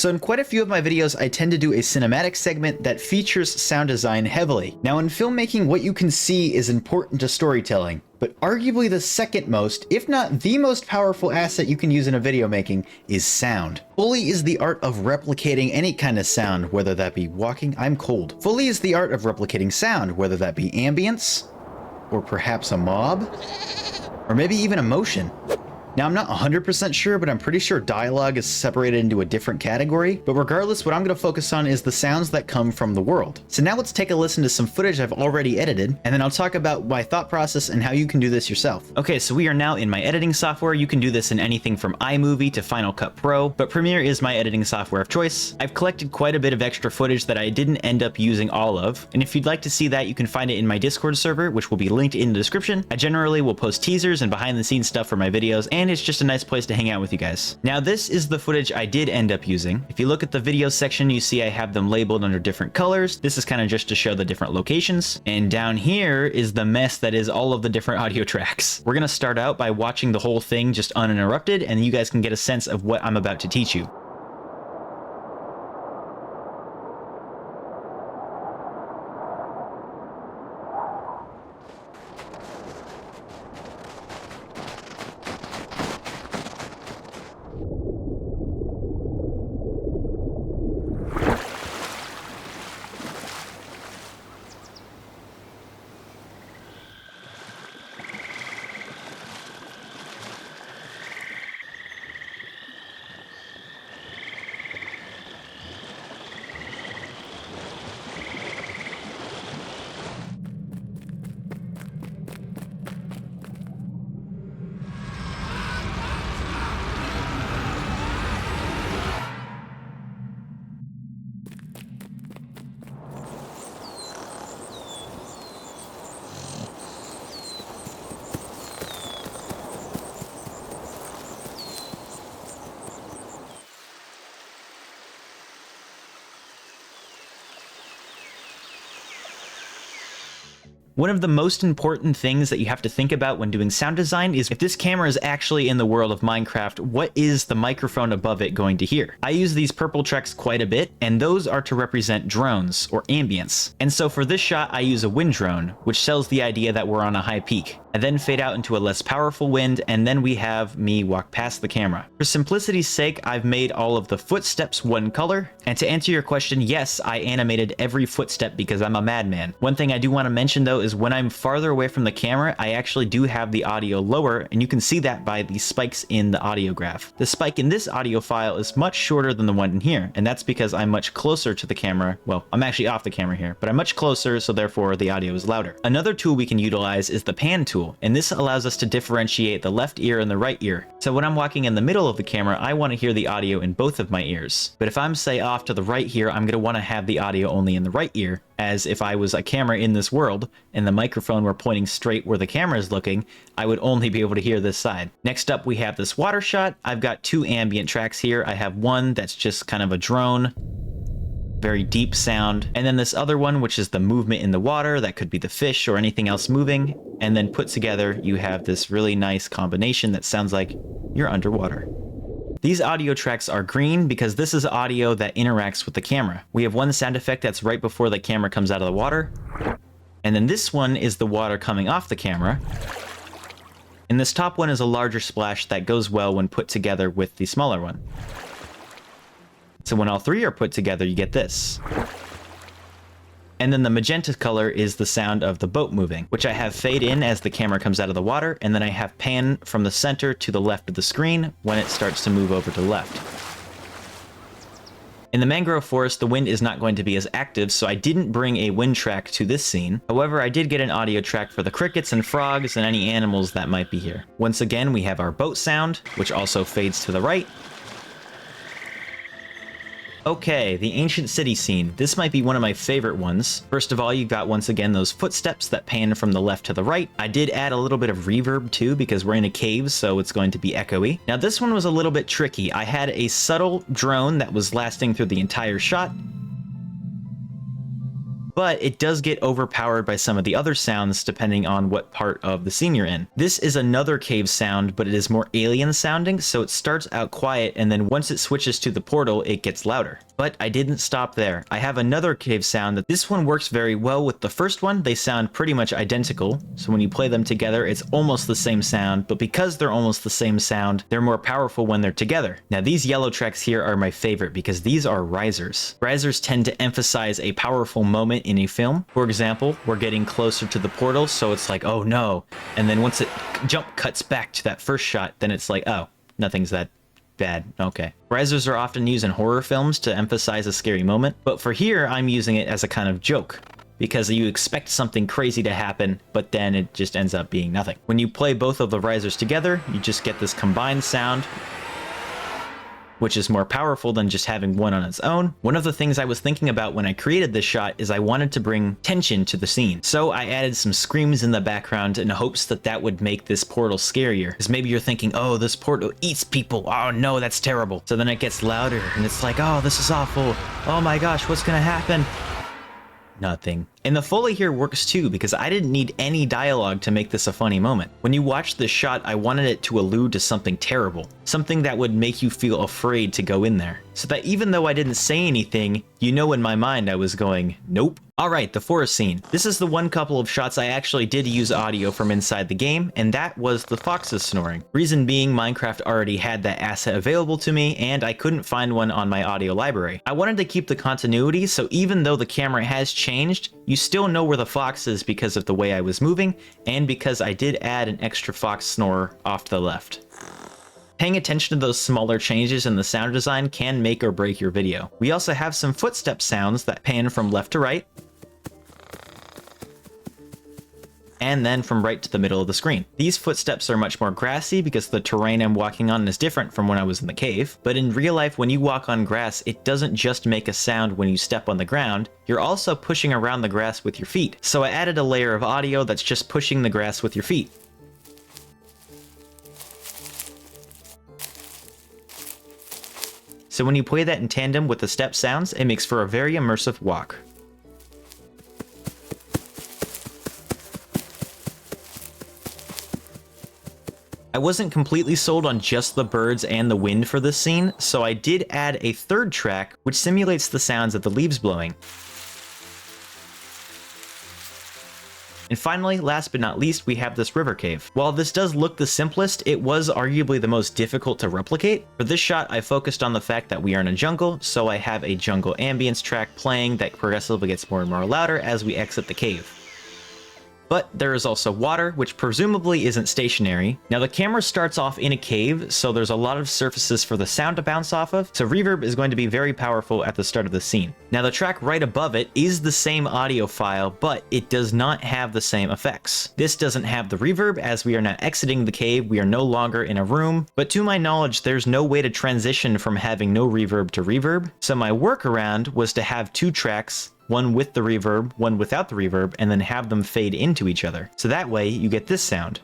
So in quite a few of my videos, I tend to do a cinematic segment that features sound design heavily. Now in filmmaking, what you can see is important to storytelling, but arguably the second most, if not the most powerful asset you can use in a video making is sound. Foley is the art of replicating any kind of sound, whether that be walking, I'm cold. Foley is the art of replicating sound, whether that be ambience, or perhaps a mob, or maybe even emotion. Now, I'm not 100% sure, but I'm pretty sure dialogue is separated into a different category. But regardless, what I'm going to focus on is the sounds that come from the world. So now let's take a listen to some footage I've already edited, and then I'll talk about my thought process and how you can do this yourself. Okay, so we are now in my editing software. You can do this in anything from iMovie to Final Cut Pro, but Premiere is my editing software of choice. I've collected quite a bit of extra footage that I didn't end up using all of, and if you'd like to see that, you can find it in my Discord server, which will be linked in the description. I generally will post teasers and behind the scenes stuff for my videos, and it's just a nice place to hang out with you guys. Now this is the footage I did end up using. If you look at the video section, you see I have them labeled under different colors. This is kind of just to show the different locations. And down here is the mess that is all of the different audio tracks. We're gonna start out by watching the whole thing just uninterrupted, and you guys can get a sense of what I'm about to teach you. One of the most important things that you have to think about when doing sound design is if this camera is actually in the world of Minecraft, what is the microphone above it going to hear? I use these purple tracks quite a bit, and those are to represent drones, or ambience. And so for this shot, I use a wind drone, which sells the idea that we're on a high peak. I then fade out into a less powerful wind, and then we have me walk past the camera. For simplicity's sake, I've made all of the footsteps one color, and to answer your question, yes, I animated every footstep because I'm a madman. One thing I do want to mention though is when I'm farther away from the camera, I actually do have the audio lower, and you can see that by the spikes in the audio graph. The spike in this audio file is much shorter than the one in here, and that's because I'm much closer to the camera. Well, I'm actually off the camera here, but I'm much closer, so therefore the audio is louder. Another tool we can utilize is the pan tool, and this allows us to differentiate the left ear and the right ear. So when I'm walking in the middle of the camera, I want to hear the audio in both of my ears. But if I'm, say, off to the right here, I'm going to want to have the audio only in the right ear, as if I was a camera in this world and the microphone were pointing straight where the camera is looking, I would only be able to hear this side. Next up, we have this water shot. I've got two ambient tracks here. I have one that's just kind of a drone, very deep sound, and then this other one, which is the movement in the water. That could be the fish or anything else moving, and then put together you have this really nice combination that sounds like you're underwater. These audio tracks are green because this is audio that interacts with the camera. We have one sound effect that's right before the camera comes out of the water, and then this one is the water coming off the camera, and this top one is a larger splash that goes well when put together with the smaller one. So when all three are put together, you get this. And then the magenta color is the sound of the boat moving, which I have fade in as the camera comes out of the water, and then I have pan from the center to the left of the screen when it starts to move over to the left. In the mangrove forest, the wind is not going to be as active, so I didn't bring a wind track to this scene. However, I did get an audio track for the crickets and frogs and any animals that might be here. Once again, we have our boat sound, which also fades to the right. Okay, the ancient city scene. This might be one of my favorite ones. First of all, you've got once again those footsteps that pan from the left to the right. I did add a little bit of reverb too because we're in a cave, so it's going to be echoey. Now this one was a little bit tricky. I had a subtle drone that was lasting through the entire shot, but it does get overpowered by some of the other sounds depending on what part of the scene you're in. This is another cave sound, but it is more alien sounding, so it starts out quiet, and then once it switches to the portal, it gets louder. But I didn't stop there. I have another cave sound that this one works very well with the first one. They sound pretty much identical, so when you play them together, it's almost the same sound, but because they're almost the same sound, they're more powerful when they're together. Now these yellow tracks here are my favorite because these are risers. Risers tend to emphasize a powerful moment in a film. For example, we're getting closer to the portal, so it's like, oh no. And then once it jump cuts back to that first shot, then it's like, oh, nothing's that bad. Okay. Risers are often used in horror films to emphasize a scary moment, but for here, I'm using it as a kind of joke, because you expect something crazy to happen, but then it just ends up being nothing. When you play both of the risers together, you just get this combined sound, which is more powerful than just having one on its own. One of the things I was thinking about when I created this shot is I wanted to bring tension to the scene. So I added some screams in the background in hopes that that would make this portal scarier. Because maybe you're thinking, oh, this portal eats people. Oh no, that's terrible. So then it gets louder and it's like, oh, this is awful. Oh my gosh, what's gonna happen? Nothing. And the Foley here works too, because I didn't need any dialogue to make this a funny moment. When you watch this shot, I wanted it to allude to something terrible, something that would make you feel afraid to go in there. So that even though I didn't say anything, you know in my mind I was going, nope. Alright, the forest scene. This is the one couple of shots I actually did use audio from inside the game, and that was the foxes snoring. Reason being, Minecraft already had that asset available to me, and I couldn't find one on my audio library. I wanted to keep the continuity, so even though the camera has changed, you still know where the fox is because of the way I was moving, and because I did add an extra fox snorer off to the left. Paying attention to those smaller changes in the sound design can make or break your video. We also have some footstep sounds that pan from left to right, and then from right to the middle of the screen. These footsteps are much more grassy because the terrain I'm walking on is different from when I was in the cave, but in real life when you walk on grass, it doesn't just make a sound when you step on the ground, you're also pushing around the grass with your feet. So I added a layer of audio that's just pushing the grass with your feet. So when you play that in tandem with the step sounds, it makes for a very immersive walk. I wasn't completely sold on just the birds and the wind for this scene, so I did add a third track which simulates the sounds of the leaves blowing. And finally, last but not least, we have this river cave. While this does look the simplest, it was arguably the most difficult to replicate. For this shot, I focused on the fact that we are in a jungle, so I have a jungle ambience track playing that progressively gets more and more louder as we exit the cave. But there is also water, which presumably isn't stationary. Now the camera starts off in a cave, so there's a lot of surfaces for the sound to bounce off of, so reverb is going to be very powerful at the start of the scene. Now the track right above it is the same audio file, but it does not have the same effects. This doesn't have the reverb, as we are now exiting the cave, we are no longer in a room, but to my knowledge there's no way to transition from having no reverb to reverb, so my workaround was to have two tracks, one with the reverb, one without the reverb, and then have them fade into each other. So that way you get this sound.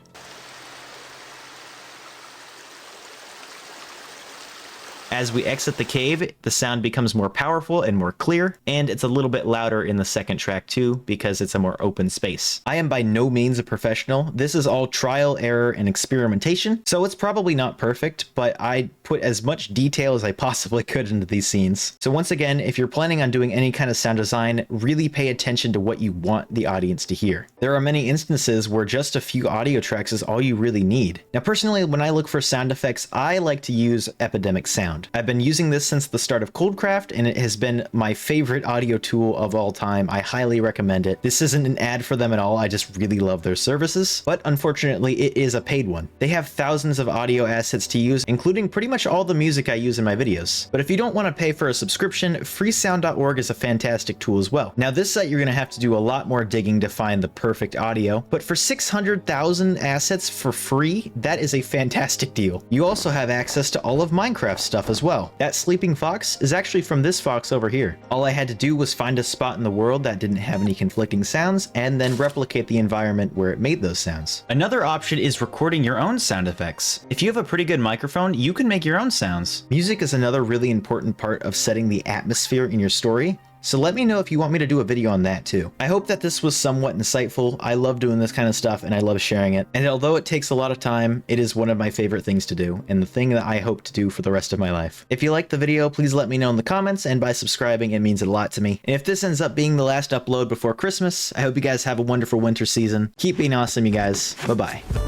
As we exit the cave, the sound becomes more powerful and more clear, and it's a little bit louder in the second track too, because it's a more open space. I am by no means a professional. This is all trial, error, and experimentation, so it's probably not perfect, but I put as much detail as I possibly could into these scenes. So once again, if you're planning on doing any kind of sound design, really pay attention to what you want the audience to hear. There are many instances where just a few audio tracks is all you really need. Now personally, when I look for sound effects, I like to use Epidemic Sound. I've been using this since the start of Coldcraft, and it has been my favorite audio tool of all time. I highly recommend it. This isn't an ad for them at all, I just really love their services, but unfortunately it is a paid one. They have thousands of audio assets to use, including pretty much all the music I use in my videos. But if you don't want to pay for a subscription, freesound.org is a fantastic tool as well. Now this site you're going to have to do a lot more digging to find the perfect audio, but for 600,000 assets for free, that is a fantastic deal. You also have access to all of Minecraft stuff as well. That sleeping fox is actually from this fox over here. All I had to do was find a spot in the world that didn't have any conflicting sounds and then replicate the environment where it made those sounds. Another option is recording your own sound effects. If you have a pretty good microphone, you can make your own sounds. Music is another really important part of setting the atmosphere in your story. So let me know if you want me to do a video on that too. I hope that this was somewhat insightful. I love doing this kind of stuff and I love sharing it. And although it takes a lot of time, it is one of my favorite things to do and the thing that I hope to do for the rest of my life. If you liked the video, please let me know in the comments, and by subscribing, it means a lot to me. And if this ends up being the last upload before Christmas, I hope you guys have a wonderful winter season. Keep being awesome, you guys. Bye-bye.